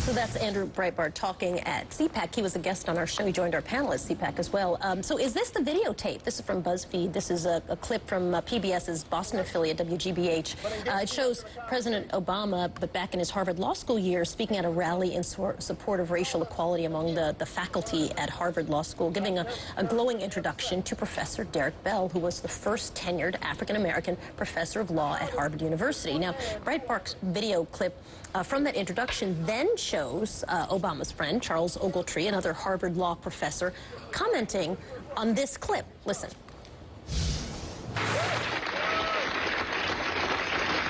So that's Andrew Breitbart talking at CPAC. He was a guest on our show. He joined our panel at CPAC as well. So is this the videotape? This is from BuzzFeed. This is a clip from PBS's Boston affiliate, WGBH. It shows President Obama, but back in his Harvard Law School years, speaking at a rally in support of racial equality among the faculty at Harvard Law School, giving a glowing introduction to Professor Derek Bell, who was the first tenured African-American professor of law at Harvard University. Now, Breitbart's video clip from that introduction then shows Obama's friend, Charles Ogletree, another Harvard law professor, commenting on this clip. Listen.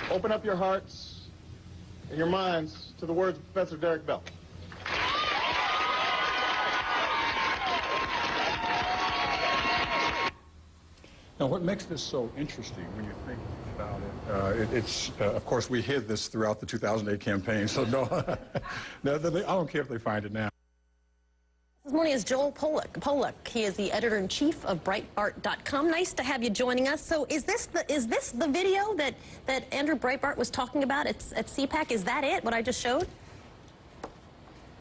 Open up your hearts and your minds to the words of Professor Derek Bell. Now, what makes this so interesting when you think about it, of course, we hid this throughout the 2008 campaign, so no, I don't care if they find it now. This morning is Joel Pollak. He is the editor-in-chief of Breitbart.com. Nice to have you joining us. So is this the video that Andrew Breitbart was talking about at CPAC? Is that it, what I just showed?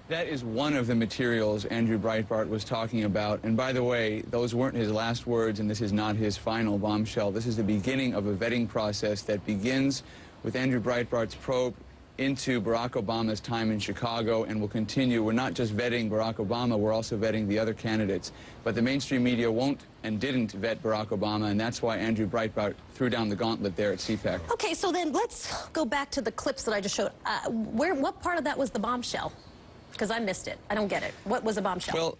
That is one of the materials Andrew Breitbart was talking about. And by the way, those weren't his last words, and this is not his final bombshell. This is the beginning of a vetting process that begins with Andrew Breitbart's probe into Barack Obama's time in Chicago and will continue. We're not just vetting Barack Obama, we're also vetting the other candidates. But the mainstream media won't and didn't vet Barack Obama, and that's why Andrew Breitbart threw down the gauntlet there at CPAC. Okay, so then let's go back to the clips that I just showed. What part of that was the bombshell? Because I missed it. I don't get it. What was a bombshell? Well,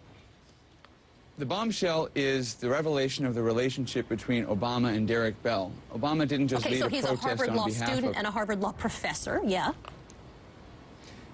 the bombshell is the revelation of the relationship between Obama and Derek Bell. Obama didn't just lead a protest on behalf of... Okay, so he's a Harvard Law student and a Harvard Law professor, yeah.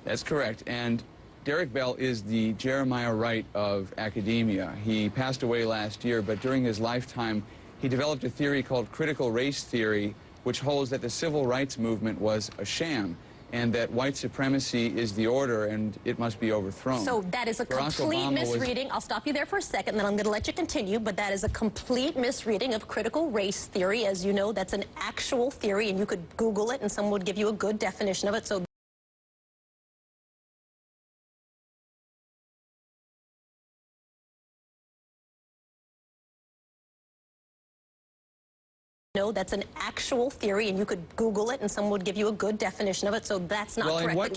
That's correct. And Derek Bell is the Jeremiah Wright of academia. He passed away last year, but during his lifetime, he developed a theory called critical race theory, which holds that the civil rights movement was a sham, and that white supremacy is the order and it must be overthrown. So that is a complete misreading. I'll stop you there for a second, and then I'm going to let you continue, but that is a complete misreading of critical race theory. As you know, that's an actual theory, and you could Google it, and someone would give you a good definition of it. So no, that's an actual theory, and you could Google it, and someone would give you a good definition of it. So that's not correct. Well,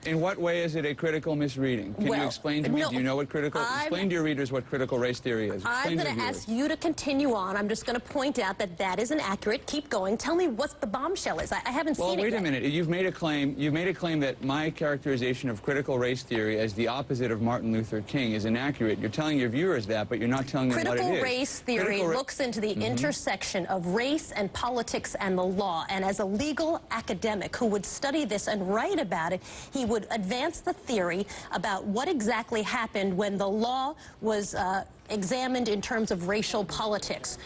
in what way is it a critical misreading? Can you explain to me? No, do you know what explain to your readers what critical race theory is? I'm going to ask you to continue on. I'm just going to point out that that is inaccurate. Keep going. Tell me what the bombshell is. I haven't seen it yet. Well, wait a minute. You've made a claim. You've made a claim that my characterization of critical race theory as the opposite of Martin Luther King is inaccurate. You're telling your viewers that, but you're not telling them what it is. Critical race theory looks into the intersection of race and politics and the law, and as a legal academic who would study this and write about it, he would advance the theory about what exactly happened when the law was examined in terms of racial politics.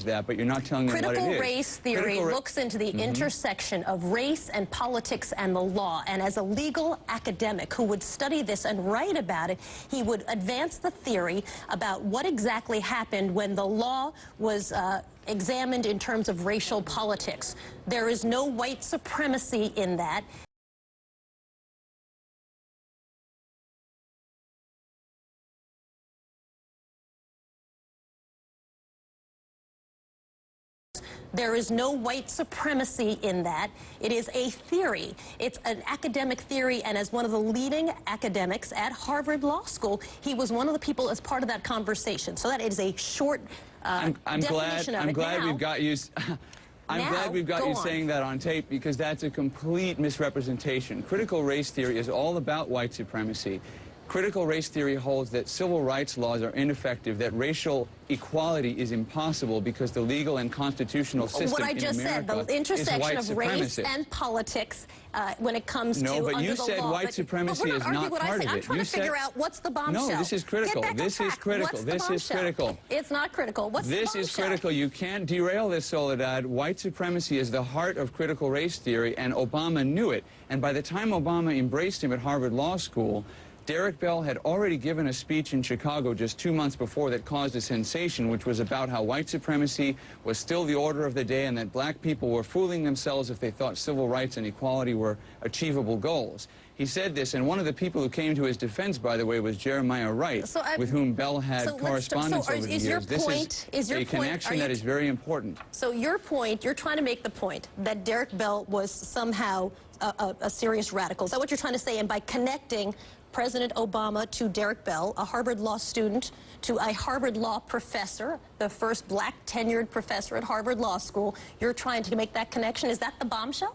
That, but you're not telling them what it is. Critical race theory looks into the intersection of race and politics and the law, and as a legal academic who would study this and write about it, he would advance the theory about what exactly happened when the law was examined in terms of racial politics. There is no white supremacy in that. There is no white supremacy in that. It is a theory. It's an academic theory, and as one of the leading academics at Harvard Law School, he was one of the people as part of that conversation. So that is a short definition of it. I'm glad we've got you. I'm glad we've got you saying that on tape, because that's a complete misrepresentation. Critical race theory is all about white supremacy. Critical race theory holds that civil rights laws are ineffective, that racial equality is impossible because the legal and constitutional system what I just in America said, the intersection of race supremacist. and politics when it comes No, to but under you the said law. white supremacy is not what part I of I'm it. trying You to figure out what's the bombshell. No, this is critical. Get back This on is track. critical. What's the This is bombshell? critical. It's not critical. What's the bombshell? This is critical. You can't derail this, Soledad. White supremacy is the heart of critical race theory, and Obama knew it. And by the time Obama embraced him at Harvard Law School, Derek Bell had already given a speech in Chicago just 2 months before that caused a sensation, which was about how white supremacy was still the order of the day and that black people were fooling themselves if they thought civil rights and equality were achievable goals. He said this, and one of the people who came to his defense, by the way, was Jeremiah Wright, with whom Bell had correspondence over the years. This is a connection that is very important. So your point, you're trying to make the point that Derek Bell was somehow a serious radical. Is that what you're trying to say? And by connecting President Obama to Derek Bell, a Harvard Law student, to a Harvard Law professor, the first black tenured professor at Harvard Law School, you're trying to make that connection. Is that the bombshell?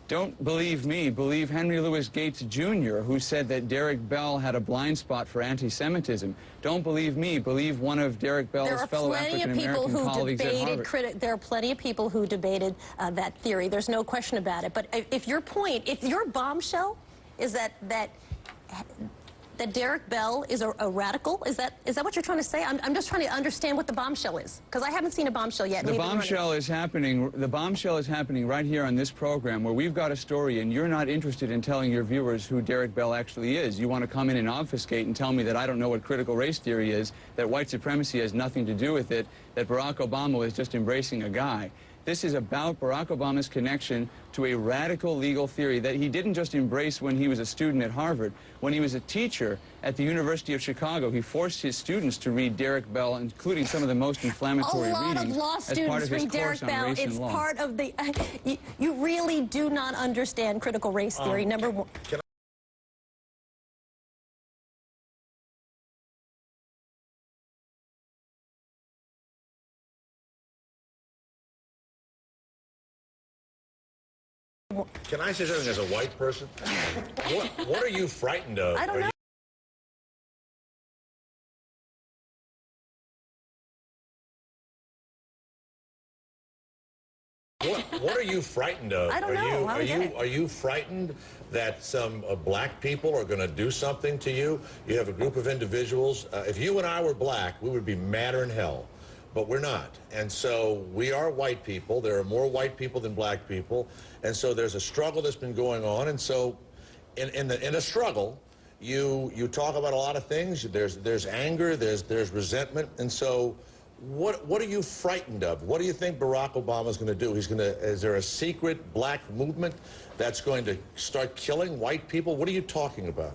Don't believe me. Believe Henry Louis Gates, Jr., who said that Derek Bell had a blind spot for anti-Semitism. Don't believe me. Believe one of Derek Bell's fellow African-American colleagues at Harvard. There are plenty of people who debated that theory. There's no question about it. But if your bombshell is that Derek Bell is a radical, is that what you're trying to say? I'm just trying to understand what the bombshell is, because I haven't seen a bombshell yet. The bombshell is happening. The bombshell is happening right here on this program, where we've got a story, and you're not interested in telling your viewers who Derek Bell actually is. You want to come in and obfuscate and tell me that I don't know what critical race theory is, that white supremacy has nothing to do with it, that Barack Obama was just embracing a guy. This is about Barack Obama's connection to a radical legal theory that he didn't just embrace when he was a student at Harvard. When he was a teacher at the University of Chicago, he forced his students to read Derek Bell, including some of the most inflammatory readings, as part of his course on race and law. It's part of the... you really do not understand critical race theory, number one. Can I say something as a white person? What are you frightened of? I don't know. What are you frightened of? I don't know. Are you frightened that some black people are going to do something to you? You have a group of individuals. If you and I were black, we would be madder than hell. But we're not. And so we are white people. There are more white people than black people. And so there's a struggle that's been going on. And so in a struggle, you talk about a lot of things. There's anger, there's resentment. And so what are you frightened of? What do you think Barack Obama is going to do? Is there a secret black movement that's going to start killing white people? What are you talking about?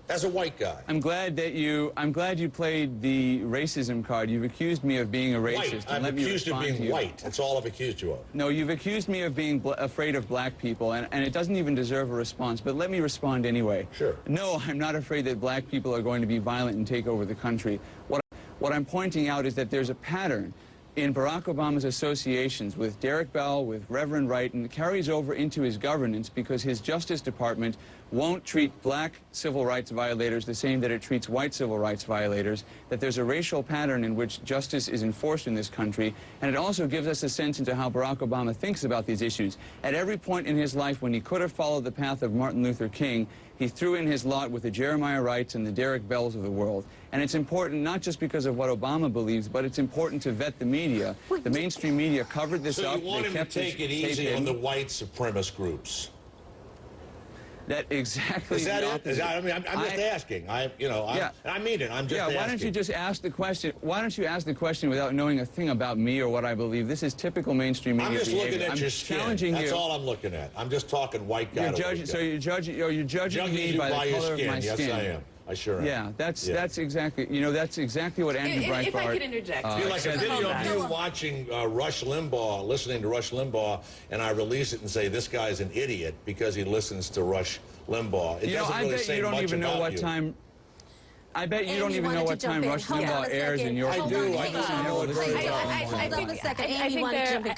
As a white guy. I'm glad you played the racism card. You've accused me of being a racist. White. I'm accused of being white. That's all I've accused you of. No, you've accused me of being afraid of black people, and it doesn't even deserve a response, but let me respond anyway. Sure. No, I'm not afraid that black people are going to be violent and take over the country. What I'm pointing out is that there's a pattern in Barack Obama's associations with Derek Bell, with Reverend Wright, and it carries over into his governance because his Justice Department won't treat black civil rights violators the same that it treats white civil rights violators, that there's a racial pattern in which justice is enforced in this country, and it also gives us a sense into how Barack Obama thinks about these issues. At every point in his life when he could have followed the path of Martin Luther King, he threw in his lot with the Jeremiah Wrights and the Derek Bells of the world. And it's important not just because of what Obama believes, but it's important to vet the media. The mainstream media covered this up. So you want him to take it easy on the white supremacist groups? That exactly. Is that it? I mean, I'm just asking. I mean it. I'm just asking. Why don't you just ask the question? Why don't you ask the question without knowing a thing about me or what I believe? This is typical mainstream media behavior. I'm just looking at your skin. Challenging That's you. all I'm looking at. I'm just talking white guy. So you're judging me by the color of my skin. Yes, I am. I sure am. Yeah, that's exactly what Andrew Breitbart. If I could interject, I feel like a video of you watching Rush Limbaugh, listening to Rush Limbaugh, and I release it and say this guy's an idiot because he listens to Rush Limbaugh. It doesn't really say much about you. I bet you don't even know what time Rush Limbaugh airs in your community.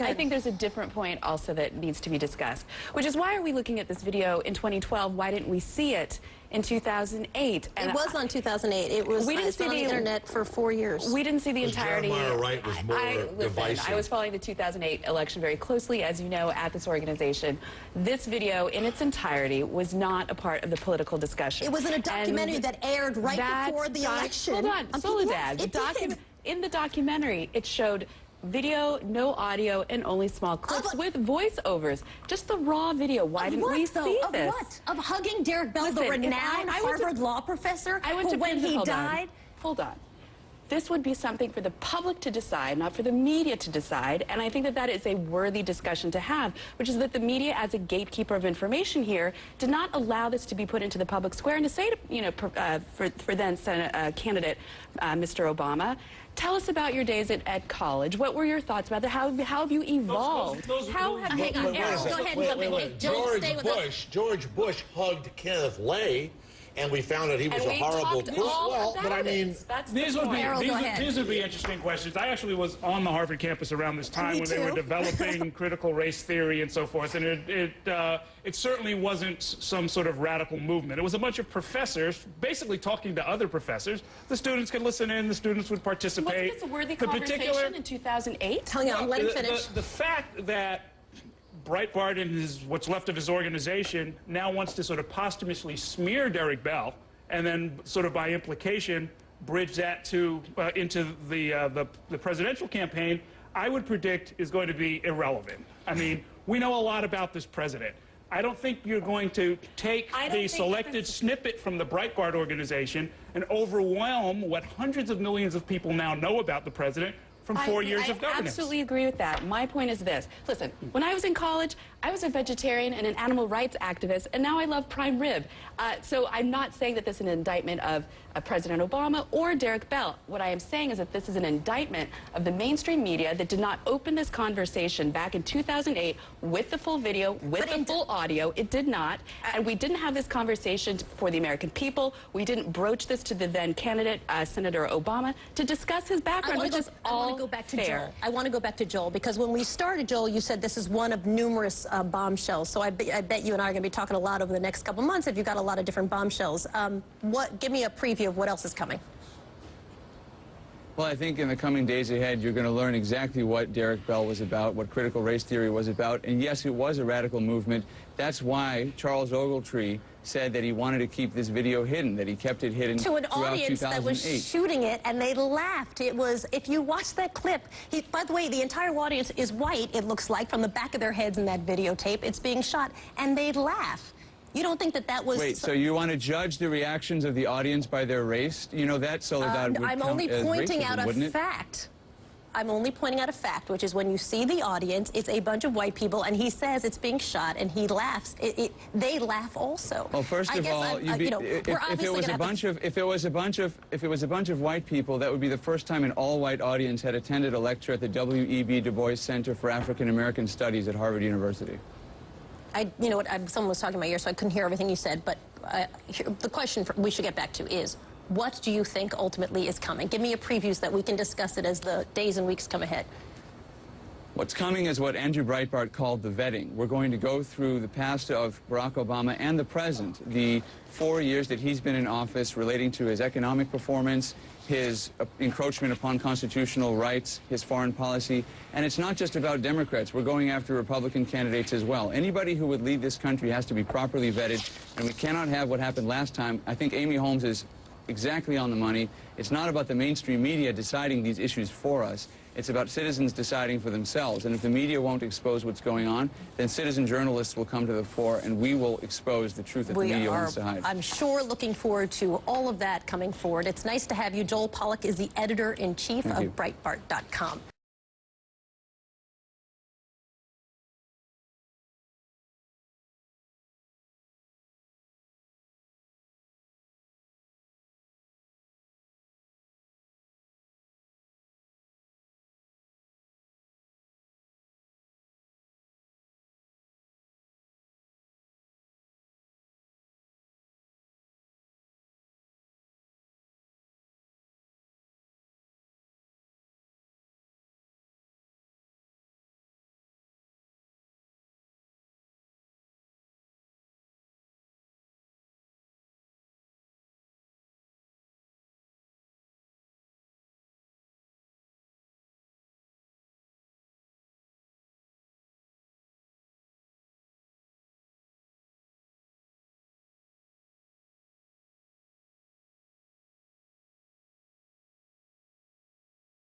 I think there's a different point also that needs to be discussed, which is why are we looking at this video in 2012? Why didn't we see it in 2008. And it was on 2008. It was on the internet for 4 years. We didn't see the entirety. Jeremiah Wright was more divisive. I was following the 2008 election very closely, as you know, at this organization. This video, in its entirety, was not a part of the political discussion. It was in a documentary that aired right before the election. Hold on, Soledad. In the documentary, it showed video, no audio, and only small clips with voiceovers. Just the raw video. Why didn't we see this? Of what? Of hugging Derek Bell, the renowned Harvard law professor, who, when he died... Hold on. This would be something for the public to decide, not for the media to decide, and I think that that is a worthy discussion to have, which is that the media, as a gatekeeper of information here, did not allow this to be put into the public square, and to say, for then Senate candidate Mr. Obama, tell us about your days at college. What were your thoughts about that? How have you evolved? Hang on, Errol, go ahead and jump in. Hey, Joel, stay with us. George Bush hugged Kenneth Lay, and we found out he was a horrible person. Well, but I mean, these would be interesting questions. I actually was on the Harvard campus around this time when they were developing critical race theory and so forth, and it certainly wasn't some sort of radical movement. It was a bunch of professors basically talking to other professors. The students could listen in, the students would participate. Wasn't this a worthy conversation in 2008? Hang on, let him finish. The fact that Breitbart and what's left of his organization now wants to sort of posthumously smear Derek Bell, and then sort of by implication bridge that to into the presidential campaign, I would predict is going to be irrelevant. I mean, we know a lot about this president. I don't think you're going to take the selected snippet from the Breitbart organization and overwhelm what hundreds of millions of people now know about the president from 4 years of governance. I absolutely agree with that. My point is this. Listen, when I was in college, I was a vegetarian and an animal rights activist, and now I love prime rib. So I'm not saying that this is an indictment of President Obama or Derek Bell. What I am saying is that this is an indictment of the mainstream media that did not open this conversation back in 2008 with the full video, with the full audio. It did not. And we didn't have this conversation for the American people. We didn't broach this to the then candidate, Senator Obama, to discuss his background, which is all fair. I want to go back to Joel, because when we started, Joel, you said this is one of numerous bombshells. So I bet you and I are going to be talking a lot over the next couple months if you've got a lot of different bombshells. Give me a preview of what else is coming. Well, I think in the coming days ahead, you're going to learn exactly what Derek Bell was about, what critical race theory was about. And yes, it was a radical movement. That's why Charles Ogletree said that he wanted to keep this video hidden, that he kept it hidden to an audience that was shooting it, and they laughed. It was, if you watch that clip, by the way, the entire audience is white, it looks like, from the back of their heads in that videotape. It's being shot, and they laugh. You don't think that that was... Wait, so you want to judge the reactions of the audience by their race? You know, that, Soledad, would I'm count only as pointing racism, out a fact. I'm only pointing out a fact, which is when you see the audience, it's a bunch of white people, and he says it's being shot, and he laughs. They laugh also. Well, first of all, if it was a bunch of white people, that would be the first time an all-white audience had attended a lecture at the W.E.B. Du Bois Center for African American Studies at Harvard University. You know what, someone was talking in my ear, so I couldn't hear everything you said, but the question we should get back to is, what do you think ultimately is coming? Give me a preview so that we can discuss it as the days and weeks come ahead. What's coming is what Andrew Breitbart called the vetting. We're going to go through the past of Barack Obama and the present, the 4 years that he's been in office relating to his economic performance, his encroachment upon constitutional rights, his foreign policy. And it's not just about Democrats. We're going after Republican candidates as well. Anybody who would lead this country has to be properly vetted, and we cannot have what happened last time. I think Amy Holmes is exactly on the money. It's not about the mainstream media deciding these issues for us. It's about citizens deciding for themselves. And if the media won't expose what's going on, then citizen journalists will come to the fore, and we will expose the truth that the media wants to hide. I'm sure looking forward to all of that coming forward. It's nice to have you. Joel Pollak is the editor-in-chief of Breitbart.com.